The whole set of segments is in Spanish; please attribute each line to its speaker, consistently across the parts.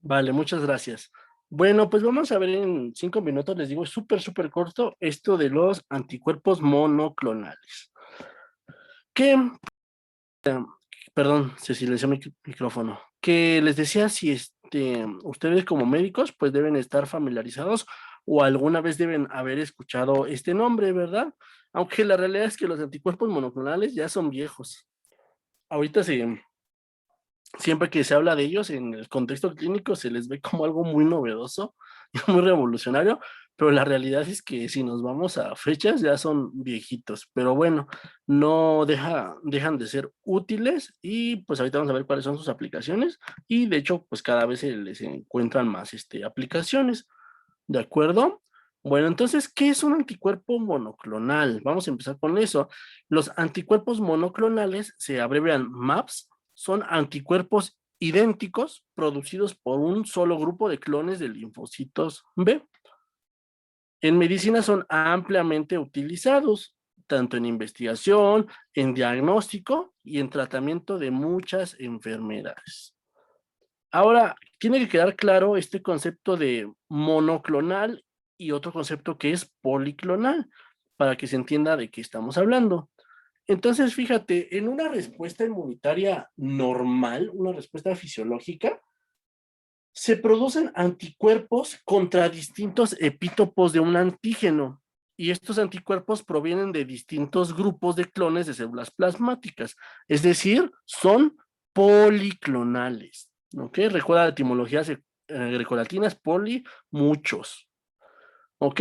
Speaker 1: Vale, muchas gracias. Bueno, pues vamos a ver en 5 minutos, les digo, es súper corto, esto de los anticuerpos monoclonales. Que, perdón, se silenció mi micrófono. Que les decía si ustedes como médicos, pues deben estar familiarizados o alguna vez deben haber escuchado este nombre, ¿verdad? Aunque la realidad es que los anticuerpos monoclonales ya son viejos. Ahorita siempre que se habla de ellos en el contexto clínico se les ve como algo muy novedoso y muy revolucionario, pero la realidad es que si nos vamos a fechas ya son viejitos, pero bueno, no dejan de ser útiles y pues ahorita vamos a ver cuáles son sus aplicaciones y de hecho pues cada vez se les encuentran más aplicaciones, ¿de acuerdo? Bueno, entonces, ¿qué es un anticuerpo monoclonal? Vamos a empezar con eso. Los anticuerpos monoclonales se abrevian MAPS, son anticuerpos idénticos producidos por un solo grupo de clones de linfocitos B. En medicina son ampliamente utilizados, tanto en investigación, en diagnóstico y en tratamiento de muchas enfermedades. Ahora, tiene que quedar claro este concepto de monoclonal y otro concepto que es policlonal, para que se entienda de qué estamos hablando. Entonces, fíjate, en una respuesta inmunitaria normal, una respuesta fisiológica, se producen anticuerpos contra distintos epítopos de un antígeno. Y estos anticuerpos provienen de distintos grupos de clones de células plasmáticas. Es decir, son policlonales. ¿Ok? Recuerda la etimología grecolatinas, poli, muchos. ¿Ok?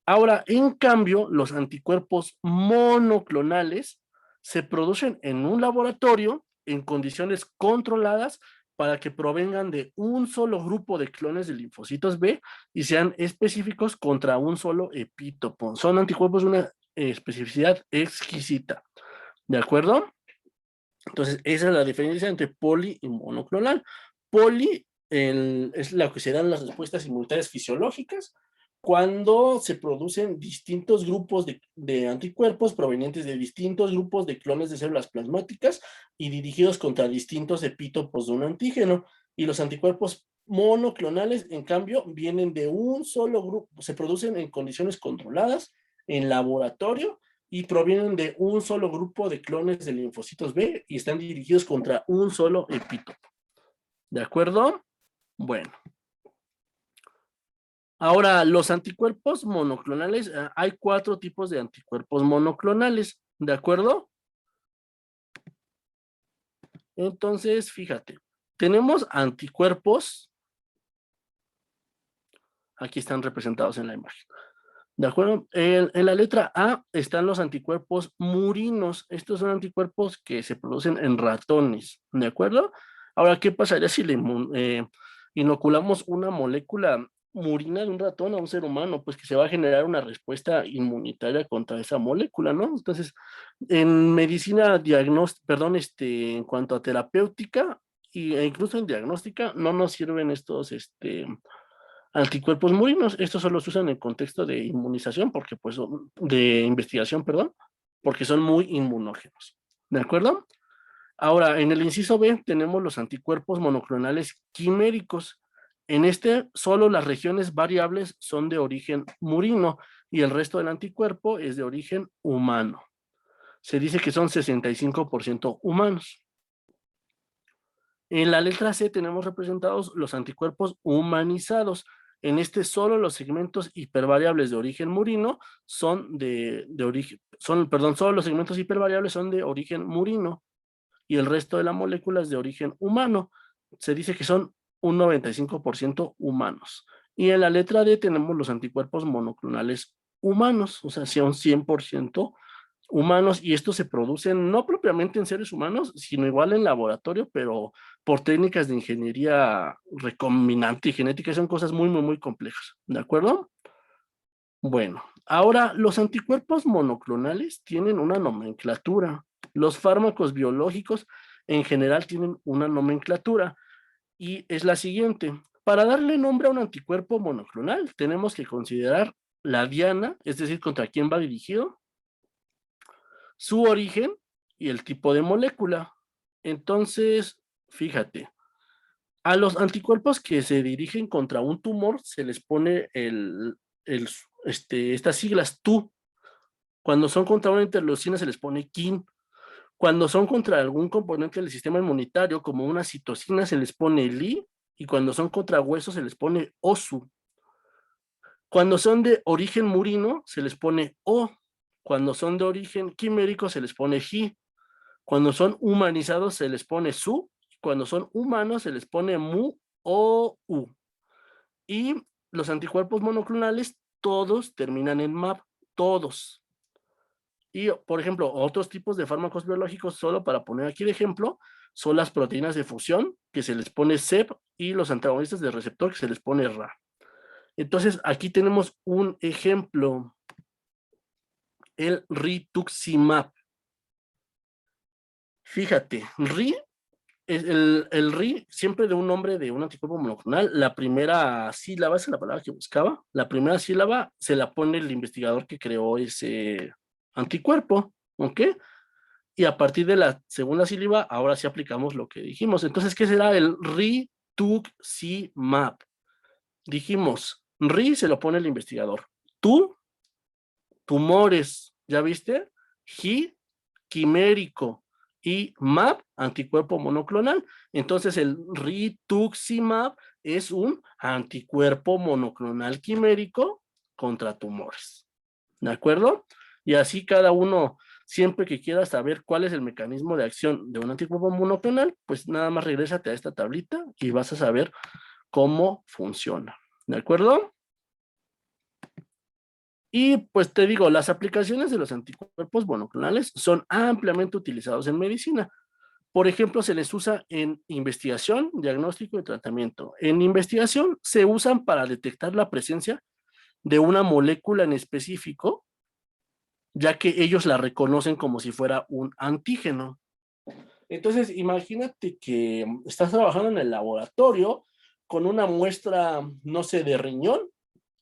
Speaker 1: Ahora, en cambio, los anticuerpos monoclonales se producen en un laboratorio en condiciones controladas para que provengan de un solo grupo de clones de linfocitos B y sean específicos contra un solo epítopo. Son anticuerpos de una especificidad exquisita. ¿De acuerdo? Entonces, esa es la diferencia entre poli y monoclonal. Poli es la que se dan las respuestas inmunitarias fisiológicas cuando se producen distintos grupos de anticuerpos provenientes de distintos grupos de clones de células plasmáticas y dirigidos contra distintos epítopos de un antígeno. Y los anticuerpos monoclonales, en cambio, vienen de un solo grupo, se producen en condiciones controladas, en laboratorio, y provienen de un solo grupo de clones de linfocitos B y están dirigidos contra un solo epítopo. ¿De acuerdo? Bueno. Ahora, los anticuerpos monoclonales, hay 4 tipos de anticuerpos monoclonales, ¿de acuerdo? Entonces, fíjate, tenemos anticuerpos, aquí están representados en la imagen, ¿de acuerdo? En la letra A están los anticuerpos murinos. Estos son anticuerpos que se producen en ratones, ¿de acuerdo? Ahora, ¿qué pasaría si le inoculamos una molécula murina de un ratón a un ser humano? Pues que se va a generar una respuesta inmunitaria contra esa molécula, ¿no? Entonces, en medicina perdón, en cuanto a terapéutica e incluso en diagnóstica, no nos sirven estos, anticuerpos murinos. Estos solo se usan en contexto de inmunización, porque pues son, de investigación, perdón, porque son muy inmunógenos. ¿De acuerdo? Ahora, en el inciso B tenemos los anticuerpos monoclonales quiméricos. En solo las regiones variables son de origen murino y el resto del anticuerpo es de origen humano. Se dice que son 65% humanos. En la letra C tenemos representados los anticuerpos humanizados. En solo los segmentos hipervariables de origen murino son de origen, perdón, solo los segmentos hipervariables son de origen murino y el resto de la molécula es de origen humano. Se dice que son un 95% humanos. Y en la letra D tenemos los anticuerpos monoclonales humanos, o sea, son 100% humanos, y estos se producen no propiamente en seres humanos, sino igual en laboratorio, pero por técnicas de ingeniería recombinante y genética, son cosas muy complejas, ¿de acuerdo? Bueno, ahora los anticuerpos monoclonales tienen una nomenclatura. Los fármacos biológicos en general tienen una nomenclatura y es la siguiente. Para darle nombre a un anticuerpo monoclonal, tenemos que considerar la diana, es decir, contra quién va dirigido, su origen y el tipo de molécula. Entonces, fíjate, A los anticuerpos que se dirigen contra un tumor se les pone estas siglas TU. Cuando son contra una interleucina se les pone KIN. Cuando son contra algún componente del sistema inmunitario, como una citocina, se les pone LI. Y cuando son contra huesos se les pone OSU. Cuando son de origen murino se les pone O. Cuando son de origen quimérico se les pone GI. Cuando son humanizados se les pone SU. Cuando son humanos se les pone MU o U. Y los anticuerpos monoclonales, todos terminan en MAP, todos. Y, por ejemplo, otros tipos de fármacos biológicos, solo para poner aquí de ejemplo, son las proteínas de fusión, que se les pone CEP, y los antagonistas de receptor, que se les pone RA. Entonces, aquí tenemos un ejemplo, el rituximab. Fíjate, el RI, siempre de un nombre de un anticuerpo monoclonal, la primera sílaba, esa es la palabra que buscaba, la primera sílaba se la pone el investigador que creó ese anticuerpo, ¿ok? Y a partir de la segunda sílaba, ahora sí aplicamos lo que dijimos. Entonces, ¿qué será el rituximab? Dijimos, RI se lo pone el investigador. Tú, tumores, ¿ya viste? Ji, quimérico, y MAP, anticuerpo monoclonal. Entonces el rituximab es un anticuerpo monoclonal quimérico contra tumores. ¿De acuerdo? Y así cada uno, siempre que quiera saber cuál es el mecanismo de acción de un anticuerpo monoclonal, pues nada más regrésate a esta tablita y vas a saber cómo funciona. ¿De acuerdo? Y pues te digo, las aplicaciones de los anticuerpos monoclonales son ampliamente utilizados en medicina. Por ejemplo, se les usa en investigación, diagnóstico y tratamiento. En investigación se usan para detectar la presencia de una molécula en específico, ya que ellos la reconocen como si fuera un antígeno. Entonces, imagínate que estás trabajando en el laboratorio con una muestra, no sé, de riñón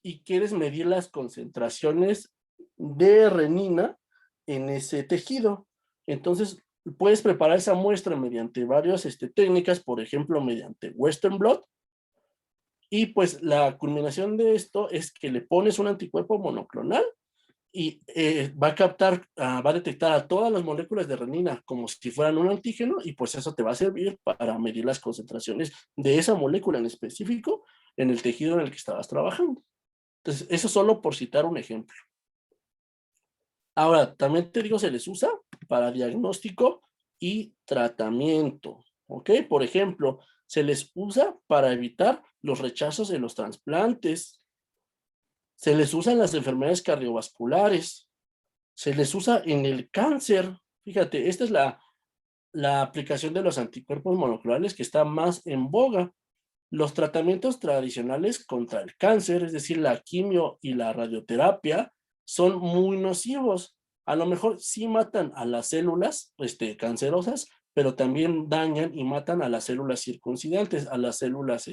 Speaker 1: y quieres medir las concentraciones de renina en ese tejido. Entonces, puedes preparar esa muestra mediante varias técnicas, por ejemplo, mediante Western blot, y pues la culminación de esto es que le pones un anticuerpo monoclonal y va a captar, va a detectar a todas las moléculas de renina como si fueran un antígeno, y pues eso te va a servir para medir las concentraciones de esa molécula en específico en el tejido en el que estabas trabajando. Entonces, eso solo por citar un ejemplo. Ahora, también te digo, se les usa para diagnóstico y tratamiento, ¿ok? Por ejemplo, se les usa para evitar los rechazos en los trasplantes, se les usa en las enfermedades cardiovasculares, se les usa en el cáncer. Fíjate, esta es la aplicación de los anticuerpos monoclonales que está más en boga. Los tratamientos tradicionales contra el cáncer, es decir, la quimio y la radioterapia, son muy nocivos. A lo mejor sí matan a las células cancerosas, pero también dañan y matan a las células circuncidentes, a las células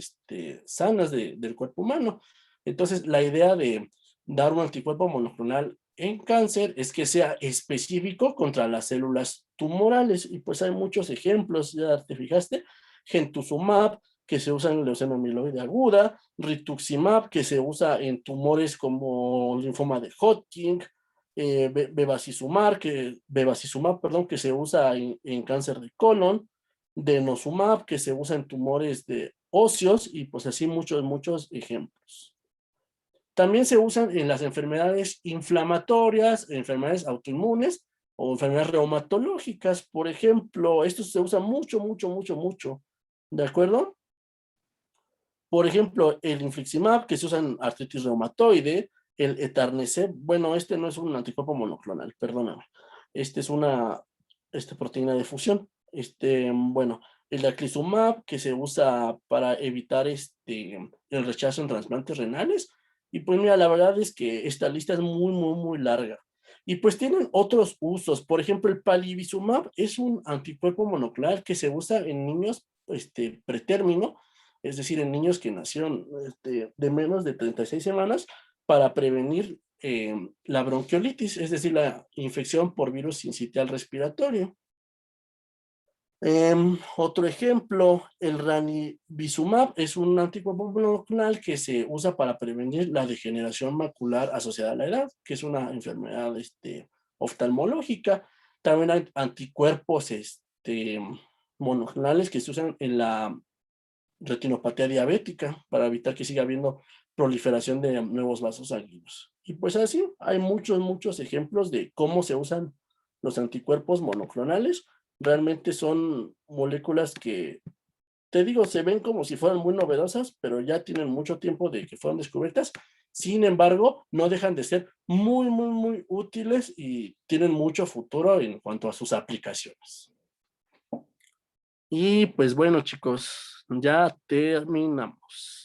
Speaker 1: sanas del cuerpo humano. Entonces, la idea de dar un anticuerpo monoclonal en cáncer es que sea específico contra las células tumorales. Y pues hay muchos ejemplos, ya te fijaste, Gentusumab, que se usa en leucemia mieloide aguda, rituximab, que se usa en tumores como linfoma de Hodgkin, bevacizumab, perdón, que se usa en cáncer de colon, denosumab, que se usa en tumores de óseos, y pues así muchos, muchos ejemplos. También se usan en las enfermedades inflamatorias, enfermedades autoinmunes o enfermedades reumatológicas, por ejemplo. Esto se usa mucho, mucho, mucho, mucho. ¿De acuerdo? Por ejemplo, el infliximab, que se usa en artritis reumatoide, el etanercept, bueno, este no es un anticuerpo monoclonal, perdóname. Este es una proteína de fusión. Bueno, el daclizumab, que se usa para evitar el rechazo en trasplantes renales. Y pues mira, la verdad es que esta lista es muy, muy, muy larga. Y pues tienen otros usos. Por ejemplo, el palivizumab es un anticuerpo monoclonal que se usa en niños pretérmino, es decir, en niños que nacieron de menos de 36 semanas, para prevenir la bronquiolitis, es decir, la infección por virus sincitial respiratorio. Otro ejemplo, el ranibizumab es un anticuerpo monoclonal que se usa para prevenir la degeneración macular asociada a la edad, que es una enfermedad oftalmológica. También hay anticuerpos monoclonales que se usan en la retinopatía diabética para evitar que siga habiendo proliferación de nuevos vasos sanguíneos. Y pues así, hay muchos ejemplos de cómo se usan los anticuerpos monoclonales. Realmente son moléculas que, te digo, se ven como si fueran muy novedosas, pero ya tienen mucho tiempo de que fueron descubiertas. Sin embargo, no dejan de ser muy útiles y tienen mucho futuro en cuanto a sus aplicaciones. Y pues bueno, chicos, ya terminamos.